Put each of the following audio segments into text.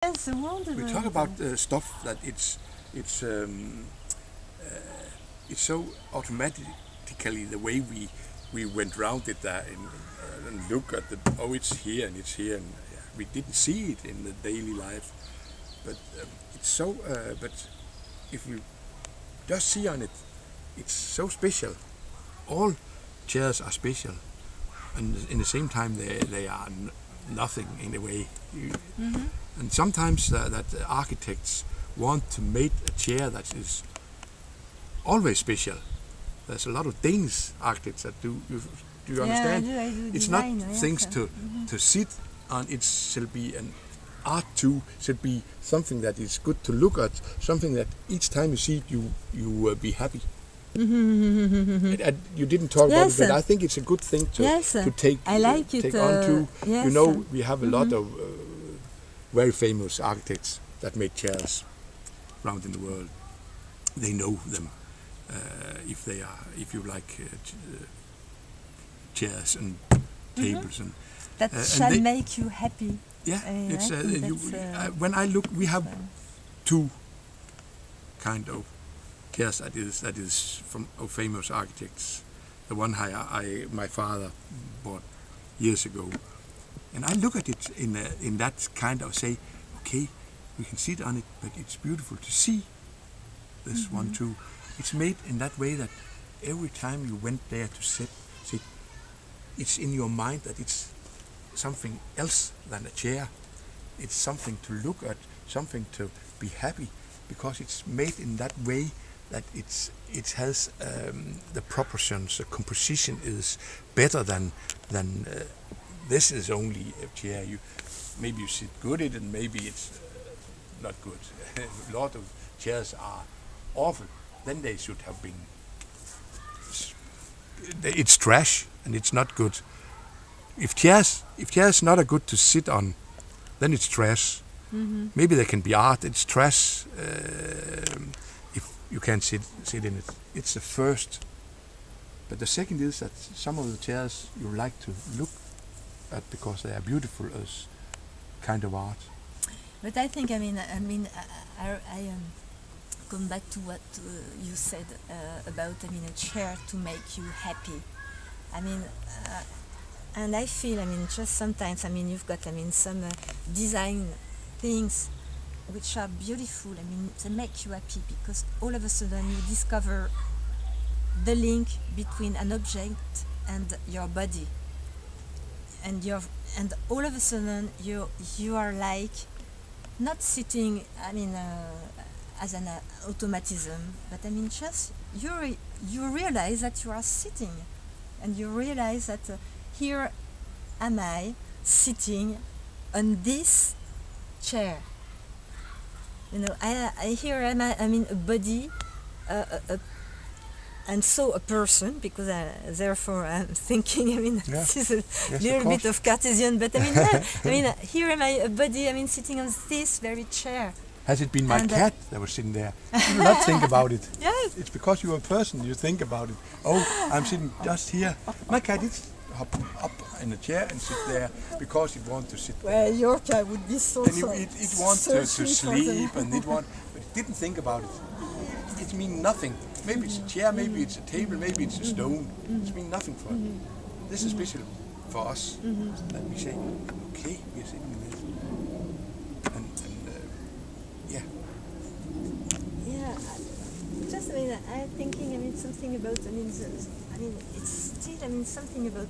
Yes, wonderful. We talk about stuff that it's so automatically the way we went round it there and look at the it's here and it's here and we didn't see it in the daily life, but it's so. But if you just see on it, it's so special. All chairs are special, and in the same time they are nothing in a way. And sometimes that architects want to make a chair that is always special. There's a lot of Danish architects that do. Do you understand? I do It's design, not yes. things to sit on. It should be an art too. Should be something that is good to look at. Something that each time you see it, you be happy. You didn't talk about it, but I think it's a good thing to take. I like it. Take on to. Yes. You know, we have a lot of very famous architects that make chairs around in the world. They know them. If you like chairs and tables and that shall make you happy. Yeah, it's when I look, we have two kind of chairs that is from famous architects. The one my father bought years ago, and I look at it in that kind of say, okay, we can sit on it, but it's beautiful to see. This one too. It's made in that way that every time you went there to sit, it's in your mind that it's something else than a chair. It's something to look at, something to be happy, because it's made in that way that it has the proportions, the composition is better than this is only a chair. Maybe you sit good in it, and maybe it's not good. A lot of chairs are awful. Then they should have been. It's trash and it's not good. If chairs not are good to sit on, then it's trash. Maybe they can be art. It's trash if you can't sit in it. It's the first. But the second is that some of the chairs you like to look at because they are beautiful as kind of art. But I think I come back to what you said about a chair to make you happy. And I feel just sometimes you've got some design things which are beautiful. They make you happy because all of a sudden you discover the link between an object and your body, and all of a sudden you are like not sitting as an automatism, but just you realize that you are sitting, and you realize that here am I sitting on this chair. I here am I a body, and so a person, because therefore I'm thinking this is a little bit of Cartesian, but here am I a body, sitting on this very chair. Has it been my cat that was sitting there? You do not think about it. Yes. It's because you're a person, you think about it. Oh, I'm sitting just here. My cat is hop up in a chair and sit there because it wants to sit there. Well, your cat would be so and it wants to sleep, and but it didn't think about it. It means nothing. Maybe it's a chair, maybe it's a table, maybe it's a stone. It means nothing for it. This is special for us. That we say, okay, we are sitting in this. And yeah. Yeah, just I'm thinking something about it's still something about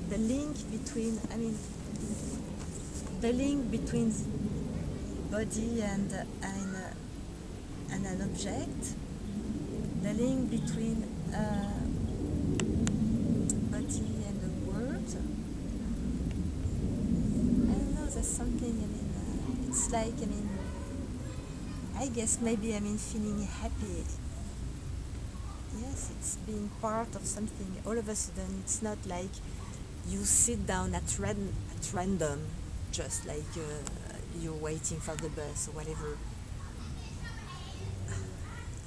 the link between body and an object, the link between body and the word. I don't know, there's something, it's like, I guess maybe feeling happy. Yes, it's being part of something. All of a sudden, it's not like you sit down at random, just like you're waiting for the bus or whatever.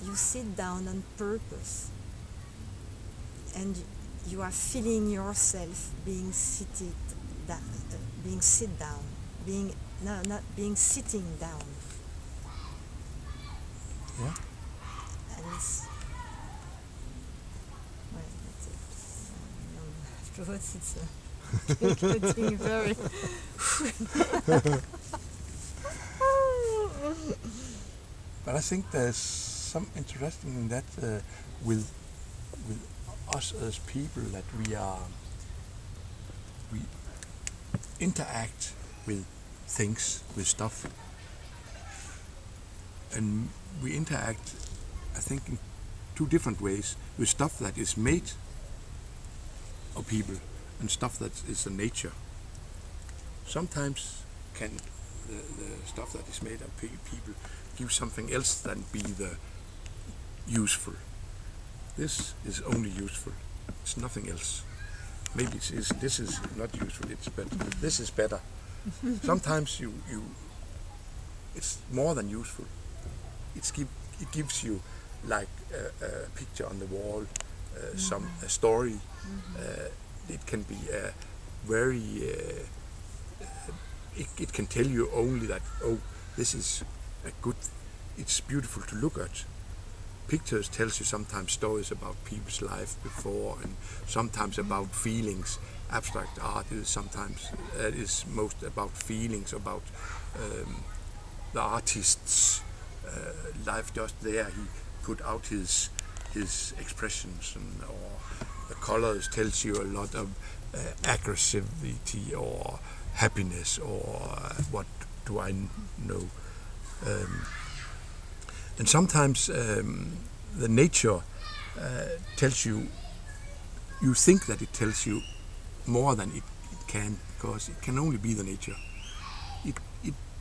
You sit down on purpose, and you are feeling yourself being sit down, being not being sitting down. Yeah. And it's, well, that's it. Afterwards, it's getting very. But I think there's some interesting in that with us as people, that we interact with things, with stuff, and we interact, I think, in two different ways, with stuff that is made of people and stuff that is in nature. Sometimes can the stuff that is made of people give something else than be the useful. This is only useful. It's nothing else. Maybe this is not useful. It's better. This is better. Sometimes it's more than useful. It gives you like a picture on the wall, a story. It can be very. It can tell you only that, oh, this is a good. It's beautiful to look at. Pictures tells you sometimes stories about people's life before, and sometimes about feelings. Abstract art is sometimes is most about feelings, about the artist's life. Just there, he put out his expressions, or the colors tells you a lot of aggressivity or happiness, or what do I know. And sometimes the nature tells you, you think that it tells you more than it can, because it can only be the nature. It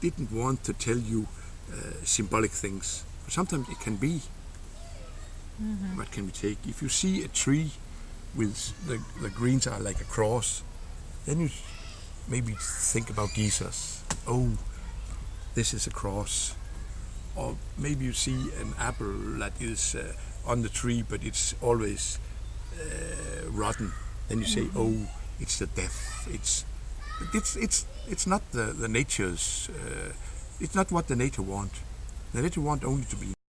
didn't want to tell you symbolic things. But sometimes it can be. What can we take? If you see a tree with the greens are like a cross, then you maybe think about Jesus. Oh, this is a cross. Or maybe you see an apple that is on the tree, but it's always rotten. Then you say, "Oh, it's the death." It's not the nature's. It's not what the nature want. The nature want only to be